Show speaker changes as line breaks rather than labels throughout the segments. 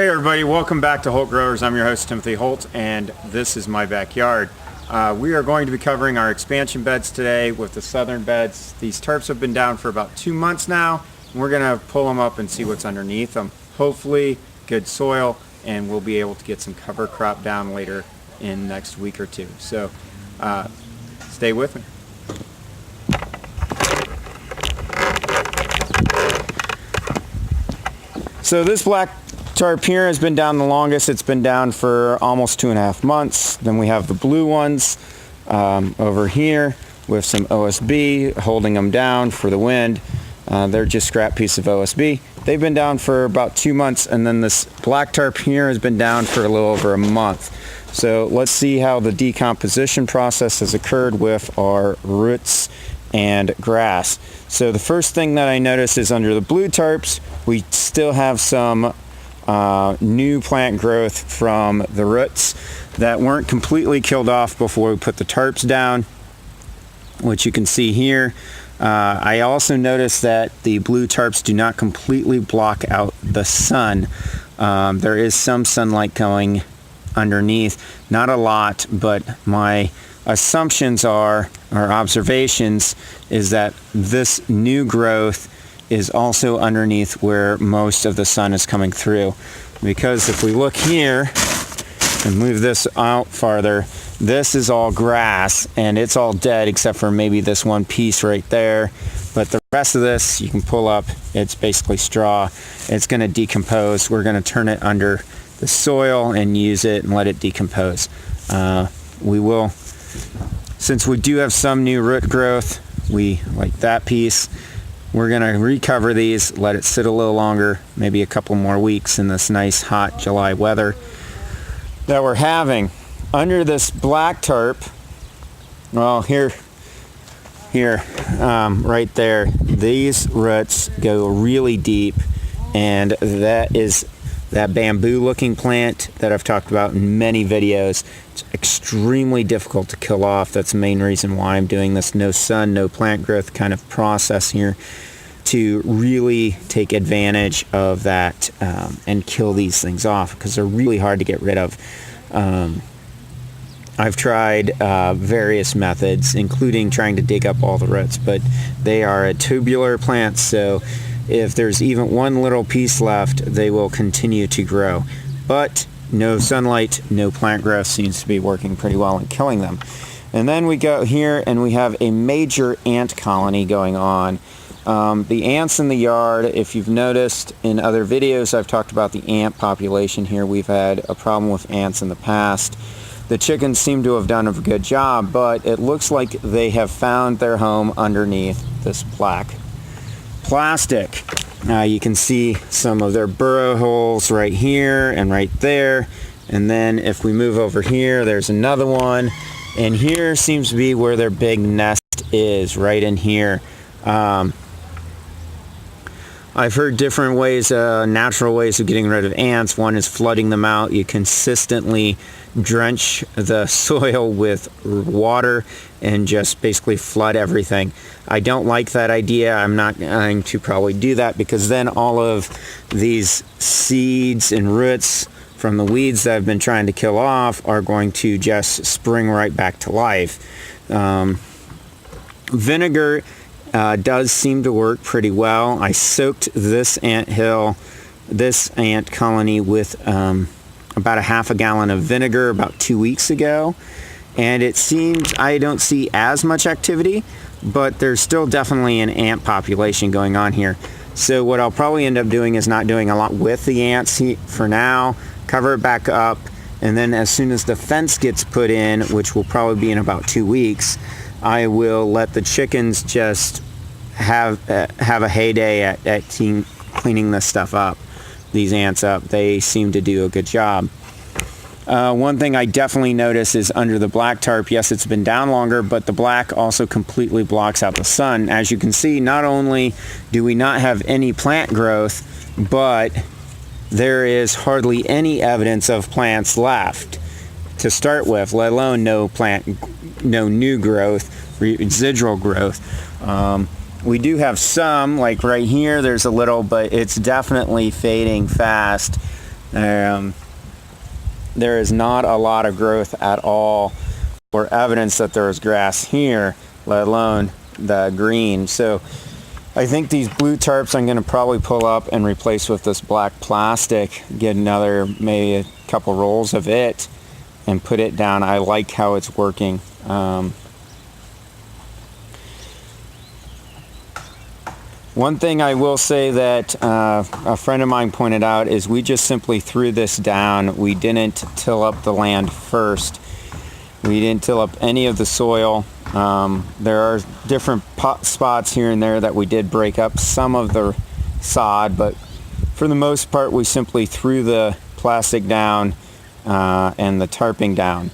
Hey everybody, welcome back to Holt Growers. I'm your host Timothy Holt, and this is my backyard. We are going to be covering our expansion beds today with the southern beds. These tarps have been down for about 2 months now, and we're going to pull them up and see what's underneath them. Hopefully good soil, and we'll be able to get some cover crop down later in the next week or two. So stay with me. So this black tarp here has been down the longest. It's been down for almost 2.5 months. Then we have the blue ones over here with some OSB holding them down for the wind. They're just scrap piece of OSB. They've been down for about 2 months, and then this black tarp here has been down for a little over a month. So let's see how the decomposition process has occurred with our roots and grass. So the first thing that I noticed is under the blue tarps, we still have some new plant growth from the roots that weren't completely killed off before we put the tarps down, which you can see here. I also noticed that the blue tarps do not completely block out the sun. There is some sunlight going underneath, not a lot, but my assumptions are, or observations, is that this new growth is also underneath where most of the sun is coming through. Because if we look here and move this out farther, this is all grass and it's all dead except for maybe this one piece right there. But the rest of this you can pull up, it's basically straw. It's going to decompose. We're going to turn it under the soil and use it and let it decompose. We will, since we do have some new root growth, we like that piece. We're going to recover these, let it sit a little longer, maybe a couple more weeks in this nice hot July weather that we're having. Under this black tarp, well, here, right there, these roots go really deep, and that is that bamboo looking plant that I've talked about in many videos. It's extremely difficult to kill off. That's the main reason why I'm doing this no sun, no plant growth kind of process here, to really take advantage of that and kill these things off, because they're really hard to get rid of. I've tried various methods, including trying to dig up all the roots, but they are a tubular plant, so if there's even one little piece left, they will continue to grow. But no sunlight, no plant growth seems to be working pretty well in killing them. And then we go here and we have a major ant colony going on. The ants in the yard, if you've noticed in other videos, I've talked about the ant population here. We've had a problem with ants in the past. The chickens seem to have done a good job, but it looks like they have found their home underneath this black plastic. You can see some of their burrow holes right here and right there. And then if we move over here, there's another one. And here seems to be where their big nest is, right in here. I've heard different ways, natural ways of getting rid of ants. One is flooding them out. You consistently drench the soil with water and just basically flood everything. I don't like that idea. I'm not going to probably do that, because then all of these seeds and roots from the weeds that I've been trying to kill off are going to just spring right back to life. Vinegar does seem to work pretty well. I soaked this ant colony with about a half a gallon of vinegar about 2 weeks ago, and it seems I don't see as much activity, but there's still definitely an ant population going on here. So what I'll probably end up doing is not doing a lot with the ants for now, cover it back up, and then as soon as the fence gets put in, which will probably be in about 2 weeks, I will let the chickens just have a heyday at cleaning this stuff up, these ants up. They seem to do a good job. One thing I definitely notice is under the black tarp, yes, it's been down longer, but the black also completely blocks out the sun. As you can see, not only do we not have any plant growth, but there is hardly any evidence of plants left to start with, let alone no new growth, residual growth. We do have some, like right here, there's a little, but it's definitely fading fast. There is not a lot of growth at all or evidence that there is grass here, let alone the green. So I think these blue tarps I'm going to probably pull up and replace with this black plastic, get another maybe a couple rolls of it and put it down. I like how it's working. One thing I will say that a friend of mine pointed out is we just simply threw this down. We didn't till up the land first. We didn't till up any of the soil. There are different spots here and there that we did break up some of the sod, but for the most part we simply threw the plastic down and the tarping down.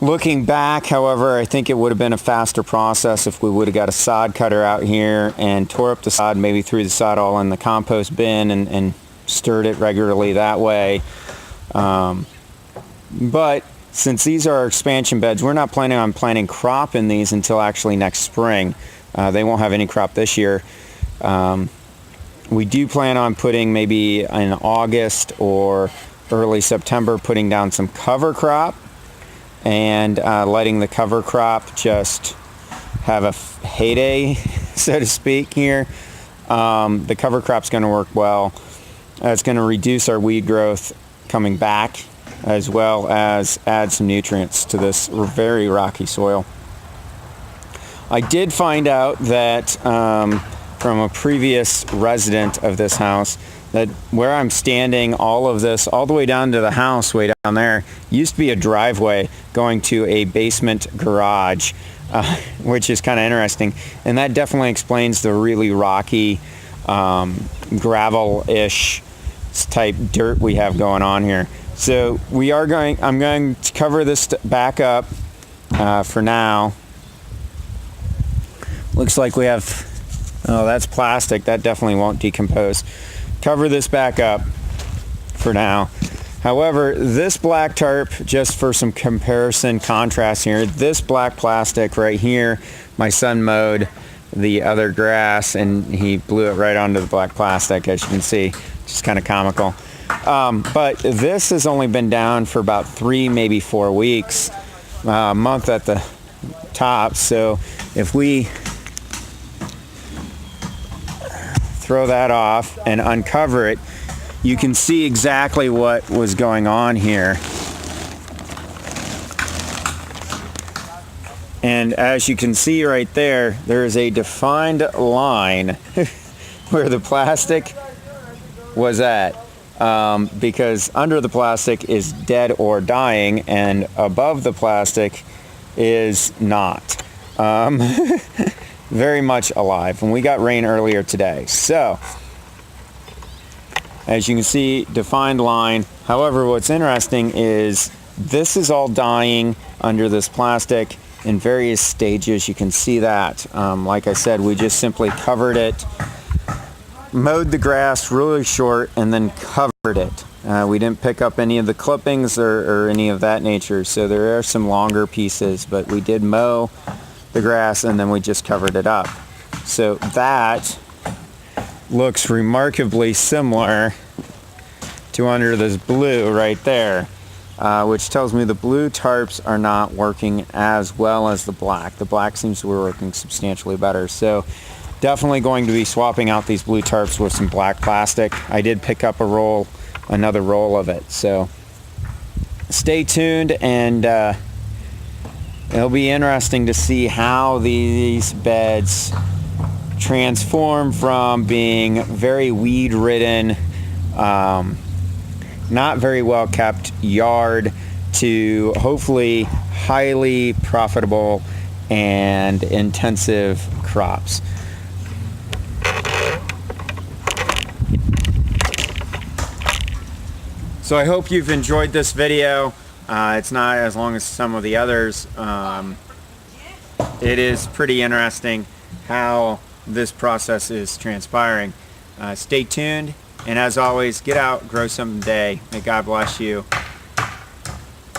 Looking back, however, I think it would have been a faster process if we would have got a sod cutter out here and tore up the sod, maybe threw the sod all in the compost bin and stirred it regularly that way. But since these are our expansion beds, we're not planning on planting crop in these until actually next spring. They won't have any crop this year. We do plan on putting maybe in August or early September, putting down some cover crop and letting the cover crop just have a heyday, so to speak, here. The cover crop's going to work well. It's going to reduce our weed growth coming back, as well as add some nutrients to this very rocky soil. I did find out that from a previous resident of this house that where I'm standing, all of this, all the way down to the house, way down there, used to be a driveway going to a basement garage, which is kind of interesting. And that definitely explains the really rocky, gravel-ish type dirt we have going on here. So I'm going to cover this back up for now. Looks like we have, oh, that's plastic. That definitely won't decompose. Cover this back up for now. However, this black tarp, just for some comparison contrast here, this black plastic right here, my son mowed the other grass and he blew it right onto the black plastic, as you can see, which is kind of comical. But this has only been down for about 3, maybe 4 weeks, a month at the top. So if we throw that off and uncover it, you can see exactly what was going on here. And as you can see right there, there is a defined line where the plastic was at. Because under the plastic is dead or dying, and above the plastic is not. Very much alive. And we got rain earlier today. So, as you can see, defined line. However, what's interesting is this is all dying under this plastic in various stages. You can see that. Like I said, we just simply covered it, mowed the grass really short, and then covered it. We didn't pick up any of the clippings or any of that nature, so there are some longer pieces, but we did mow the grass and then we just covered it up. So that looks remarkably similar to under this blue right there, which tells me the blue tarps are not working as well as the black. The black seems to be working substantially better. So definitely going to be swapping out these blue tarps with some black plastic. I did pick up another roll of it. So stay tuned, and it'll be interesting to see how these beds transform from being very weed-ridden, not very well kept yard to hopefully highly profitable and intensive crops. So I hope you've enjoyed this video. It's not as long as some of the others. It is pretty interesting how this process is transpiring. Stay tuned, and as always, get out, grow something today. May God bless you,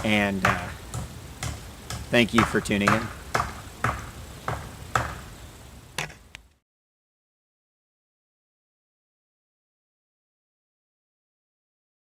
and thank you for tuning in.